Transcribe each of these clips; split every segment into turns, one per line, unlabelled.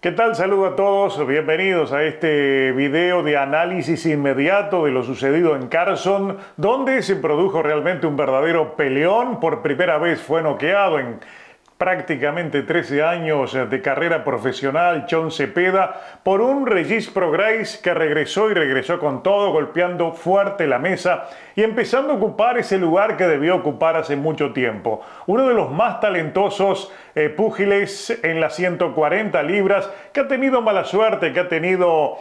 ¿Qué tal? Saludo a todos, bienvenidos a este video de análisis inmediato de lo sucedido en Carson, donde se produjo realmente un verdadero peleón. Por primera vez fue noqueado en prácticamente 13 años de carrera profesional John Zepeda por un Regis Prograis que regresó con todo, golpeando fuerte la mesa y empezando a ocupar ese lugar que debió ocupar hace mucho tiempo. Uno de los más talentosos púgiles en las 140 libras, que ha tenido mala suerte, que ha tenido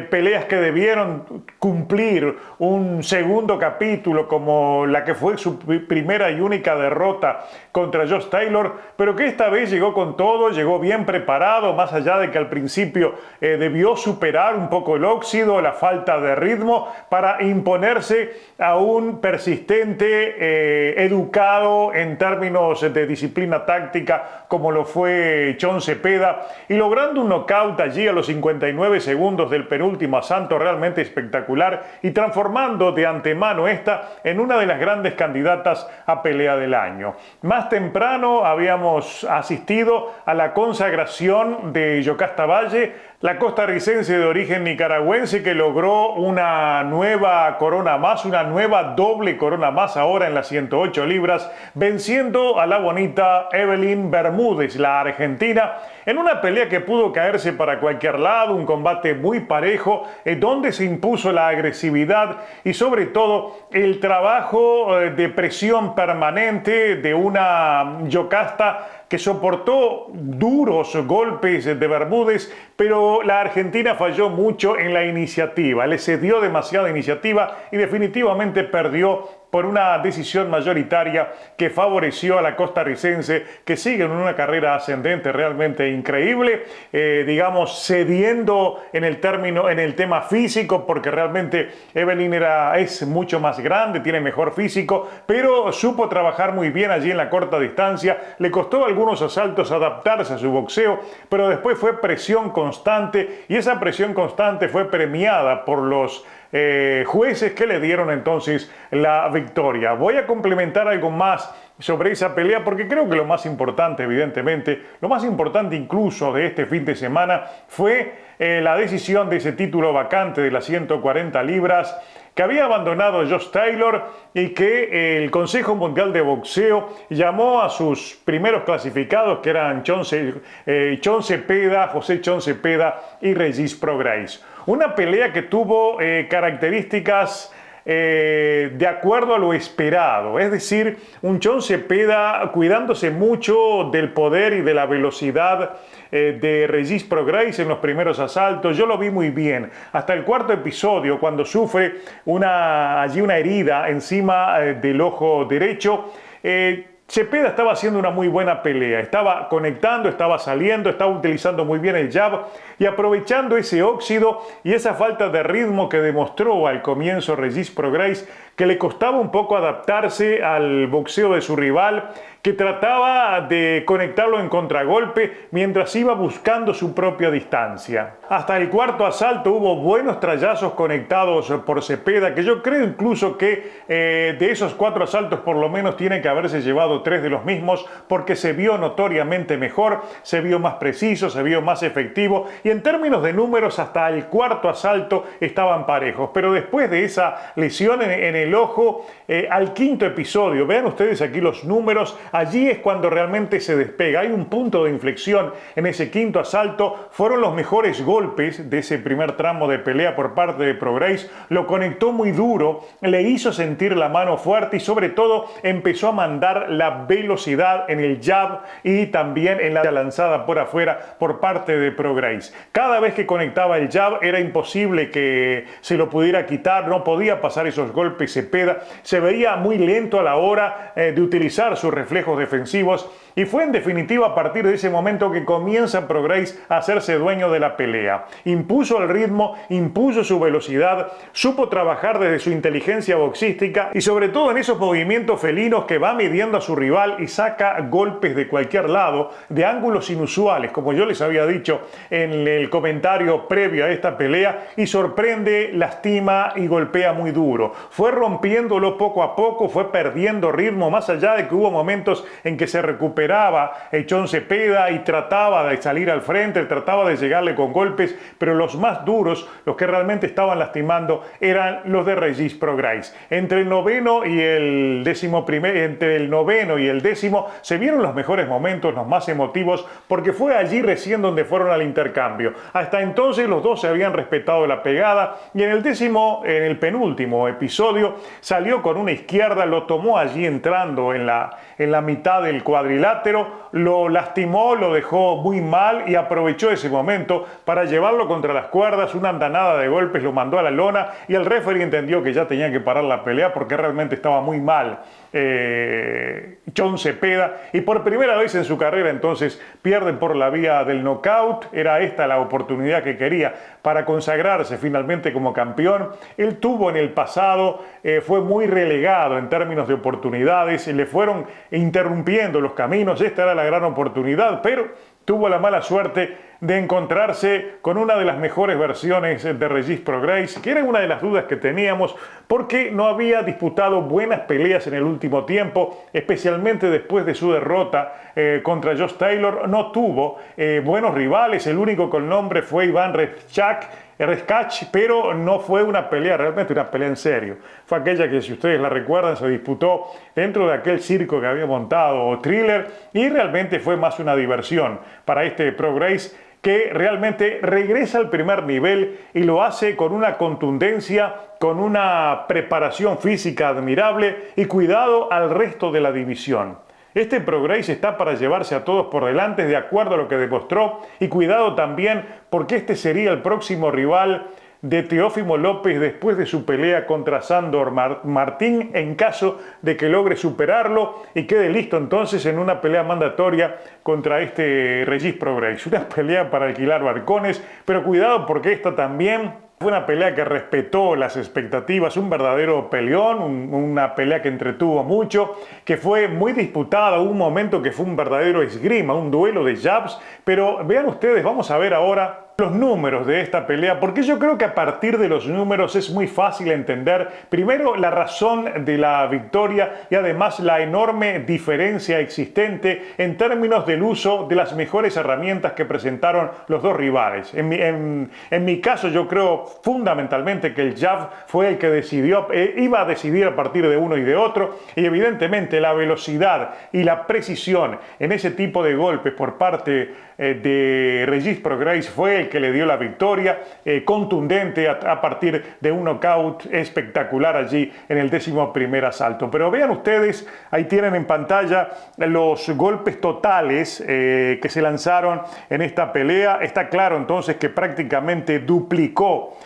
peleas que debieron cumplir un segundo capítulo, como la que fue su primera y única derrota contra Josh Taylor, pero que esta vez llegó con todo, llegó bien preparado, más allá de que al principio debió superar un poco el óxido, la falta de ritmo, para imponerse a un persistente, educado en términos de disciplina táctica, como lo fue John Zepeda, y logrando un knockout allí a los 59 segundos del penúltimo asalto realmente espectacular, y transformando de antemano esta en una de las grandes candidatas a pelea del año. Más temprano habíamos asistido a la consagración de Yokasta Valle, la costarricense de origen nicaragüense, que logró una nueva corona más, una nueva doble corona más ahora en las 108 libras, venciendo a la bonita Evelyn Bermúdez, la argentina, en una pelea que pudo caerse para cualquier lado, un combate muy parejo, donde se impuso la agresividad y sobre todo el trabajo de presión permanente de una Yokasta que soportó duros golpes de Bermúdez, pero la Argentina falló mucho en la iniciativa, le cedió demasiada iniciativa y definitivamente perdió por una decisión mayoritaria que favoreció a la costarricense, que sigue en una carrera ascendente realmente increíble, digamos cediendo en el tema físico, porque realmente Evelyn es mucho más grande, tiene mejor físico, pero supo trabajar muy bien allí en la corta distancia. Le costó algunos asaltos adaptarse a su boxeo, pero después fue presión constante, y esa presión constante fue premiada por los jueces, que le dieron entonces la victoria. Voy a complementar algo más sobre esa pelea, porque creo que lo más importante, evidentemente, lo más importante incluso de este fin de semana fue la decisión de ese título vacante de las 140 libras, que había abandonado Josh Taylor y que el Consejo Mundial de Boxeo llamó a sus primeros clasificados, que eran José John Zepeda y Regis Prograis. Una pelea que tuvo características de acuerdo a lo esperado, es decir, un John Zepeda cuidándose mucho del poder y de la velocidad de Regis Prograis en los primeros asaltos. Yo lo vi muy bien hasta el cuarto episodio, cuando sufre allí una herida encima del ojo derecho. Zepeda estaba haciendo una muy buena pelea, estaba conectando, estaba saliendo, estaba utilizando muy bien el jab y aprovechando ese óxido y esa falta de ritmo que demostró al comienzo Regis Prograis, que le costaba un poco adaptarse al boxeo de su rival, que trataba de conectarlo en contragolpe mientras iba buscando su propia distancia. Hasta el cuarto asalto hubo buenos trayazos conectados por Zepeda, que yo creo incluso que de esos 4 asaltos por lo menos tiene que haberse llevado 3 de los mismos, porque se vio notoriamente mejor, se vio más preciso, se vio más efectivo, y en términos de números hasta el cuarto asalto estaban parejos. Pero después de esa lesión en el ojo, al quinto episodio, vean ustedes aquí los números, allí es cuando realmente se despega. Hay un punto de inflexión en ese quinto asalto. Fueron los mejores golpes de ese primer tramo de pelea por parte de Prograis. Lo conectó muy duro, le hizo sentir la mano fuerte y sobre todo empezó a mandar la velocidad en el jab y también en la lanzada por afuera por parte de Prograis. Cada vez que conectaba el jab era imposible que se lo pudiera quitar, no podía pasar esos golpes Zepeda. Se veía muy lento a la hora de utilizar sus reflejos defensivos, y fue en definitiva a partir de ese momento que comienza Prograis a hacerse dueño de la pelea. Impuso el ritmo, impuso su velocidad, supo trabajar desde su inteligencia boxística y sobre todo en esos movimientos felinos que va midiendo a su rival y saca golpes de cualquier lado, de ángulos inusuales, como yo les había dicho en el comentario previo a esta pelea, y sorprende, lastima y golpea muy duro. Fue rompiéndolo poco a poco, fue perdiendo ritmo, más allá de que hubo momentos en que se recuperó superaba Echón Cepeda y trataba de salir al frente, trataba de llegarle con golpes, pero los más duros, los que realmente estaban lastimando, eran los de Regis Prograis. Entre el noveno y el décimo se vieron los mejores momentos, los más emotivos, porque fue allí recién donde fueron al intercambio. Hasta entonces los dos se habían respetado la pegada y en el penúltimo episodio salió con una izquierda, lo tomó allí entrando en la mitad del cuadrilátero, lo lastimó, lo dejó muy mal y aprovechó ese momento para llevarlo contra las cuerdas, una andanada de golpes, lo mandó a la lona y el referee entendió que ya tenía que parar la pelea porque realmente estaba muy mal Echón Cepeda, y por primera vez en su carrera entonces pierde por la vía del knockout. Era esta la oportunidad que quería para consagrarse finalmente como campeón. Él tuvo en el pasado, fue muy relegado en términos de oportunidades, le fueron interrumpiendo los caminos, esta era la gran oportunidad, pero tuvo la mala suerte de encontrarse con una de las mejores versiones de Regis Prograis, que era una de las dudas que teníamos, porque no había disputado buenas peleas en el último tiempo, especialmente después de su derrota contra Josh Taylor. No tuvo buenos rivales, el único con nombre fue Iván Rezkach, pero no fue una pelea, realmente una pelea en serio. Fue aquella que, si ustedes la recuerdan, se disputó dentro de aquel circo que había montado Thriller, y realmente fue más una diversión para este Prograis, que realmente regresa al primer nivel y lo hace con una contundencia, con una preparación física admirable y cuidado al resto de la división. Este Prograis está para llevarse a todos por delante de acuerdo a lo que demostró, y cuidado también porque este sería el próximo rival de Teófimo López después de su pelea contra Sandor Martín, en caso de que logre superarlo y quede listo entonces en una pelea mandatoria contra este Regis Prograis. Una pelea para alquilar balcones, pero cuidado porque esta también fue una pelea que respetó las expectativas, un verdadero peleón, una pelea que entretuvo mucho, que fue muy disputada, un momento que fue un verdadero esgrima, un duelo de jabs, pero vean ustedes, vamos a ver ahora los números de esta pelea, porque yo creo que a partir de los números es muy fácil entender primero la razón de la victoria y además la enorme diferencia existente en términos del uso de las mejores herramientas que presentaron los dos rivales. En mi caso yo creo fundamentalmente que el jab fue el que decidió, iba a decidir a partir de uno y de otro, y evidentemente la velocidad y la precisión en ese tipo de golpes por parte de Regis Prograis fue el que le dio la victoria, contundente a partir de un knockout espectacular allí en el 11º asalto. Pero vean ustedes, ahí tienen en pantalla los golpes totales que se lanzaron en esta pelea. Está claro entonces que prácticamente duplicó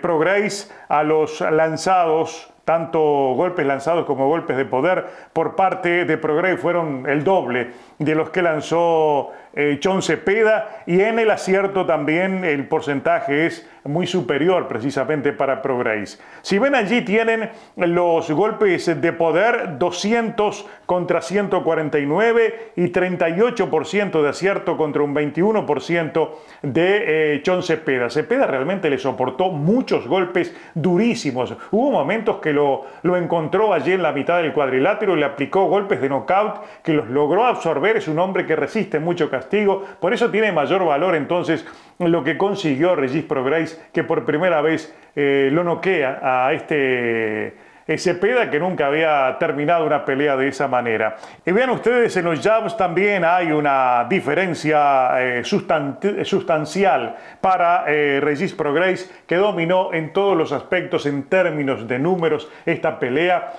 Prograis a los lanzados. Tanto golpes lanzados como golpes de poder por parte de Prograis fueron el doble de los que lanzó Echón Cepeda, y en el acierto también el porcentaje es muy superior precisamente para Prograis. Si ven, allí tienen los golpes de poder, 200 contra 149 y 38% de acierto contra un 21% de Echón Cepeda. Cepeda realmente le soportó muchos golpes durísimos. Hubo momentos que lo encontró allí en la mitad del cuadrilátero y le aplicó golpes de knockout que los logró absorber. Es un hombre que resiste mucho castigo, por eso tiene mayor valor entonces lo que consiguió Regis Prograis, que por primera vez lo noquea a este Cepeda, que nunca había terminado una pelea de esa manera. Y vean ustedes, en los jabs también hay una diferencia sustancial para Regis Prograis, que dominó en todos los aspectos en términos de números esta pelea.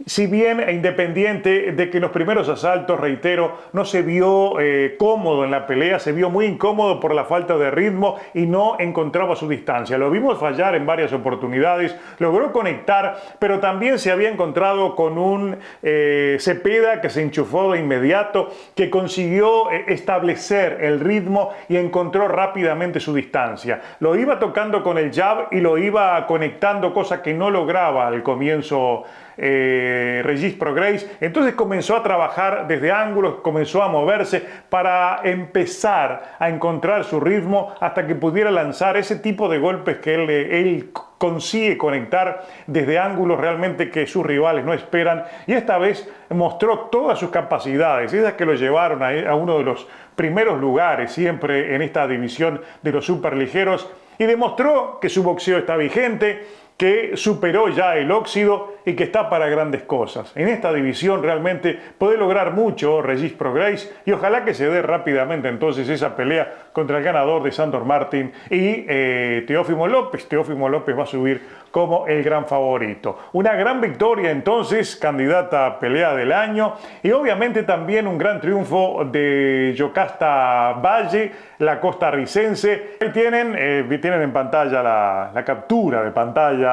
Si bien, independiente de que en los primeros asaltos, reitero, no se vio cómodo en la pelea, se vio muy incómodo por la falta de ritmo y no encontraba su distancia. Lo vimos fallar en varias oportunidades, logró conectar, pero también se había encontrado con un Cepeda que se enchufó de inmediato, que consiguió establecer el ritmo y encontró rápidamente su distancia. Lo iba tocando con el jab y lo iba conectando, cosa que no lograba al comienzo Regis Prograis. Entonces comenzó a trabajar desde ángulos, comenzó a moverse para empezar a encontrar su ritmo hasta que pudiera lanzar ese tipo de golpes que él consigue conectar desde ángulos realmente que sus rivales no esperan, y esta vez mostró todas sus capacidades, esas que lo llevaron a uno de los primeros lugares siempre en esta división de los superligeros, y demostró que su boxeo está vigente, que superó ya el óxido y que está para grandes cosas. En esta división realmente puede lograr mucho Regis Prograis, y ojalá que se dé rápidamente entonces esa pelea contra el ganador de Sandor Martin y Teófimo López. Teófimo López va a subir como el gran favorito. Una gran victoria entonces, candidata a pelea del año, y obviamente también un gran triunfo de Yocasta Valle, la costarricense. Ahí tienen en pantalla la captura de pantalla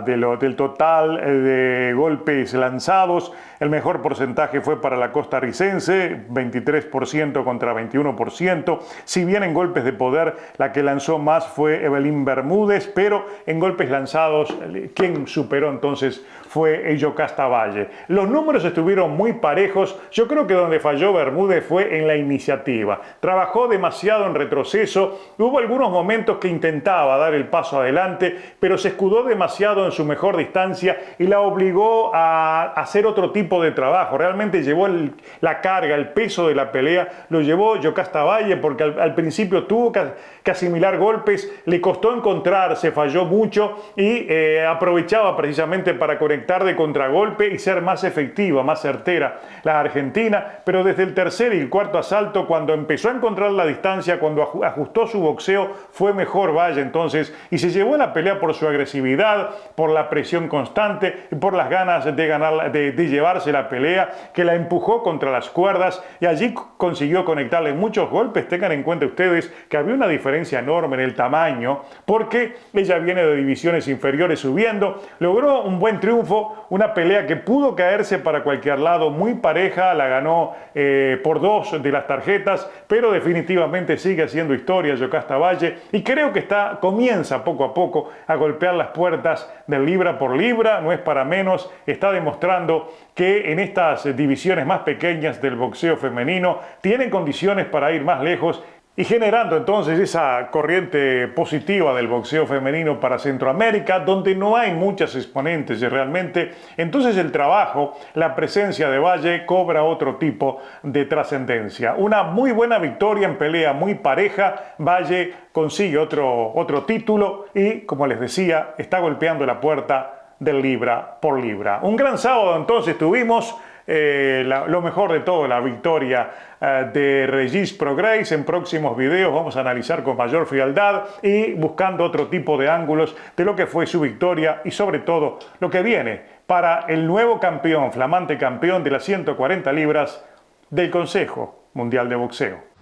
del total de golpes lanzados. El mejor porcentaje fue para la costarricense, 23% contra 21%. Si bien en golpes de poder la que lanzó más fue Evelyn Bermúdez, pero en golpes lanzados quien superó entonces fue Yocasta Valle. Los números estuvieron muy parejos. Yo creo que donde falló Bermúdez fue en la iniciativa. Trabajó demasiado en retroceso. Hubo algunos momentos que intentaba dar el paso adelante, pero se escudó demasiado en su mejor distancia y la obligó a hacer otro tipo de trabajo. Realmente llevó la carga, el peso de la pelea, lo llevó Yocasta Valle, porque al principio tuvo que asimilar golpes, le costó encontrarse, falló mucho y aprovechaba precisamente para conectar de contragolpe y ser más efectiva, más certera la argentina, pero desde el tercer y el cuarto asalto, cuando empezó a encontrar la distancia, cuando ajustó su boxeo, fue mejor Valle entonces, y se llevó la pelea por su agresividad, por la presión constante y por las ganas de ganar, de llevarse la pelea, que la empujó contra las cuerdas y allí consiguió conectarle muchos golpes. Tengan en cuenta ustedes que había una diferencia enorme en el tamaño, porque ella viene de divisiones inferiores subiendo, logró un buen triunfo, una pelea que pudo caerse para cualquier lado, muy pareja, la ganó por 2 de las tarjetas, pero definitivamente sigue haciendo historia Yocasta Valle, y creo que comienza poco a poco a golpear las puertas del libra por libra, no es para menos, está demostrando que en estas divisiones más pequeñas del boxeo femenino tienen condiciones para ir más lejos, y generando entonces esa corriente positiva del boxeo femenino para Centroamérica, donde no hay muchas exponentes y realmente entonces el trabajo, la presencia de Valle cobra otro tipo de trascendencia. Una muy buena victoria en pelea muy pareja. Valle consigue otro título y, como les decía, está golpeando la puerta del libra por libra. Un gran sábado entonces tuvimos. Lo mejor de todo, la victoria de Regis Prograis. En próximos videos vamos a analizar con mayor frialdad y buscando otro tipo de ángulos de lo que fue su victoria y sobre todo lo que viene para el nuevo campeón, flamante campeón de las 140 libras del Consejo Mundial de Boxeo.